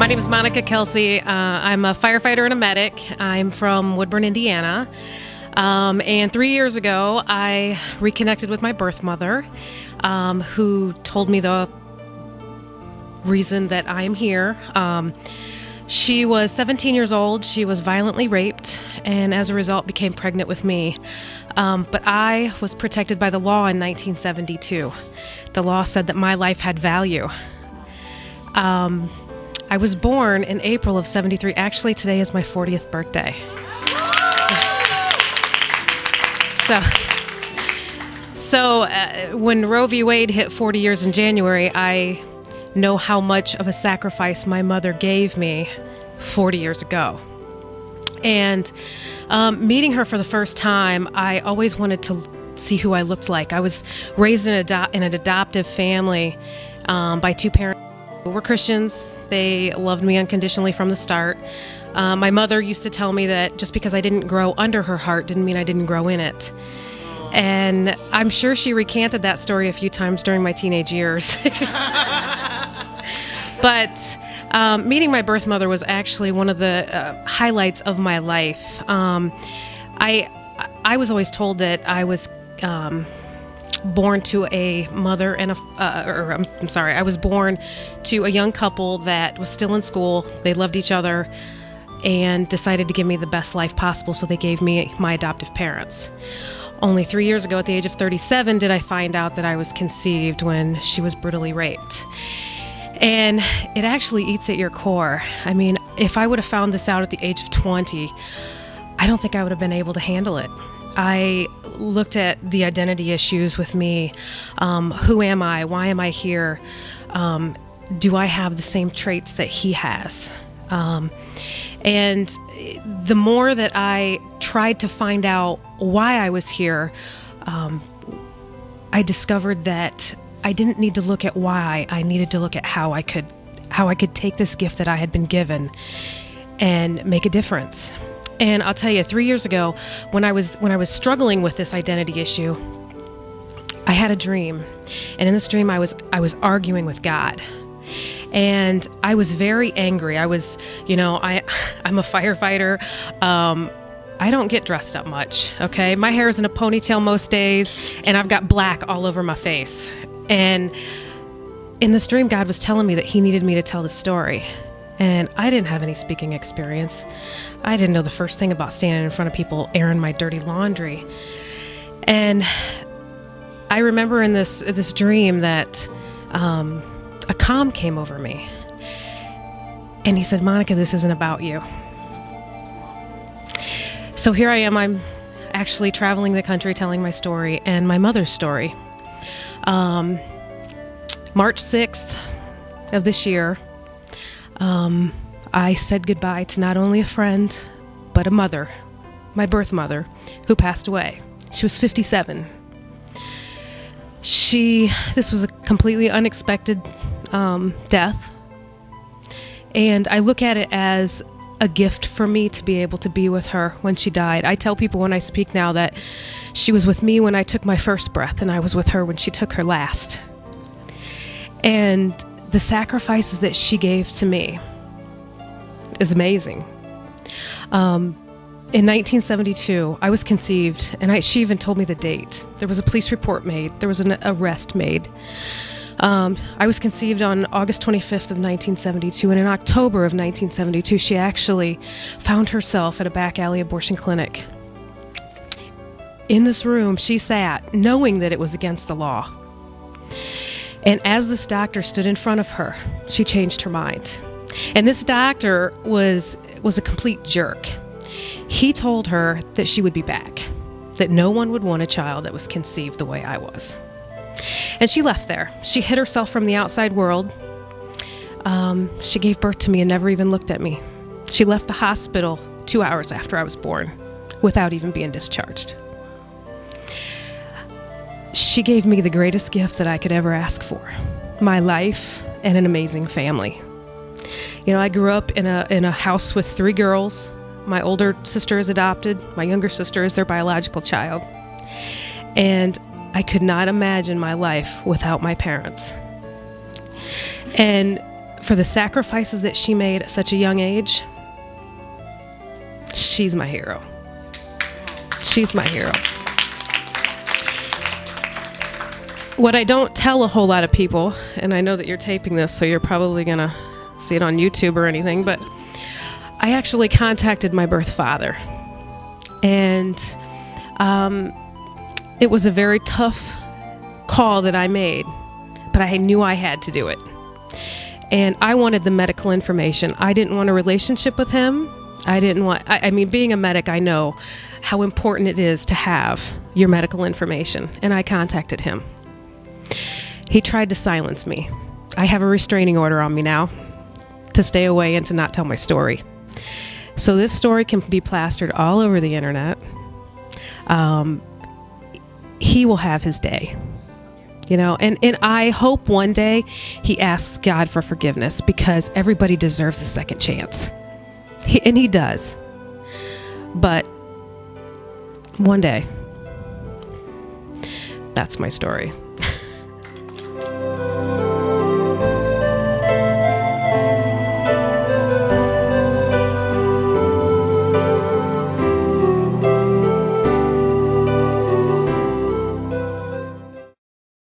name is Monica Kelsey. I'm a firefighter and a medic. I'm from Woodburn, Indiana. And 3 years ago, I reconnected with my birth mother, who told me the reason that I am here. She was 17 years old. She was violently raped, and as a result became pregnant with me. But I was protected by the law in 1972. The law said that my life had value. I was born in April of 73. Actually, today is my 40th birthday. So when Roe v. Wade hit 40 years in January, I know how much of a sacrifice my mother gave me 40 years ago. And meeting her for the first time, I always wanted to see who I looked like. I was raised in an adoptive family by two parents who were Christians. They loved me unconditionally from the start. My mother used to tell me that just because I didn't grow under her heart didn't mean I didn't grow in it. And I'm sure she recanted that story a few times during my teenage years. But meeting my birth mother was actually one of the highlights of my life. I was always told that I was born to a mother and I was born to a young couple that was still in school. They loved each other and decided to give me the best life possible, so they gave me my adoptive parents. Only 3 years ago, at the age of 37, did I find out that I was conceived when she was brutally raped. And it actually eats at your core. I mean, if I would have found this out at the age of 20, I don't think I would have been able to handle it. I looked at the identity issues with me. Who am I? Why am I here? Do I have the same traits that he has? And the more that I tried to find out why I was here, I discovered that I didn't need to look at why. I needed to look at how I could take this gift that I had been given and make a difference. And I'll tell you, 3 years ago, when I was struggling with this identity issue, I had a dream, and in this dream, I was arguing with God. And I was very angry. I'm a firefighter. I don't get dressed up much, okay? My hair is in a ponytail most days, and I've got black all over my face. And in this dream, God was telling me that he needed me to tell the story. And I didn't have any speaking experience. I didn't know the first thing about standing in front of people airing my dirty laundry. And I remember in this dream that a calm came over me. And he said, "Monica, this isn't about you." So here I am. I'm actually traveling the country telling my story and my mother's story. March 6th of this year, I said goodbye to not only a friend, but a mother, my birth mother, who passed away. She was 57. This was a completely unexpected death, and I look at it as a gift for me to be able to be with her when she died. I tell people when I speak now that she was with me when I took my first breath, and I was with her when she took her last. And the sacrifices that she gave to me is amazing. In 1972, I was conceived, and she even told me the date. There was a police report made. There was an arrest made. I was conceived on August 25th of 1972, and in October of 1972, she actually found herself at a back alley abortion clinic. In this room, she sat, knowing that it was against the law. And as this doctor stood in front of her, she changed her mind. And this doctor was a complete jerk. He told her that she would be back, that no one would want a child that was conceived the way I was. And she left there. She hid herself from the outside world. She gave birth to me and never even looked at me. She left the hospital 2 hours after I was born without even being discharged. She gave me the greatest gift that I could ever ask for, my life and an amazing family. You know, I grew up in a house with 3 girls. My older sister is adopted. My younger sister is their biological child. And I could not imagine my life without my parents. And for the sacrifices that she made at such a young age, she's my hero. She's my hero. What I don't tell a whole lot of people, and I know that you're taping this, so you're probably going to see it on YouTube or anything, but I actually contacted my birth father. And it was a very tough call that I made, but I knew I had to do it. And I wanted the medical information. I didn't want a relationship with him. I mean, being a medic, I know how important it is to have your medical information. And I contacted him. He tried to silence me. I have a restraining order on me now to stay away and to not tell my story. So this story can be plastered all over the internet. He will have his day, you know, and I hope one day he asks God for forgiveness, because everybody deserves a second chance. And he does. But one day, that's my story.